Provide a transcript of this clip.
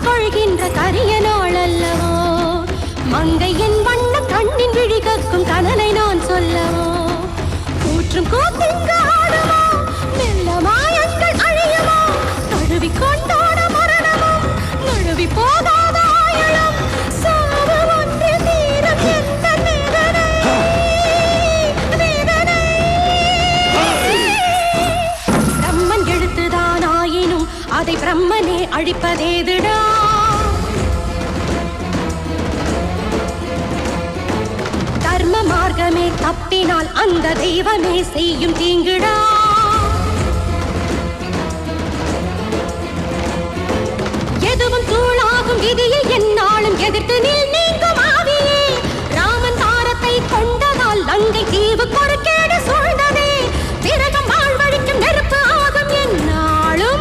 கொள்கின்ற கரிய நாள் அல்லவோ மங்கையின் வண்ணம் கண்ணின் விழி கக்கும் கனலை நான் சொல்லவோ கூற்றும் கூத்திங்க ஆடுமோ மெல்ல மாயங்கள் அழியுமோ தழுவி கொண்டாட மரணமும் நழுவி போகாத ஆயுளும் சாவு ஒன்று தீரம் எந்த வேதனை வேதனை பிரம்மன் எழுத்துதான் ஆயினும் அதை பிரம்மனே அழிப்பதேதுடா தர்ம மார்க்கமே தப்பினால் அந்த தெய்வமே செய்யும் தீங்குடா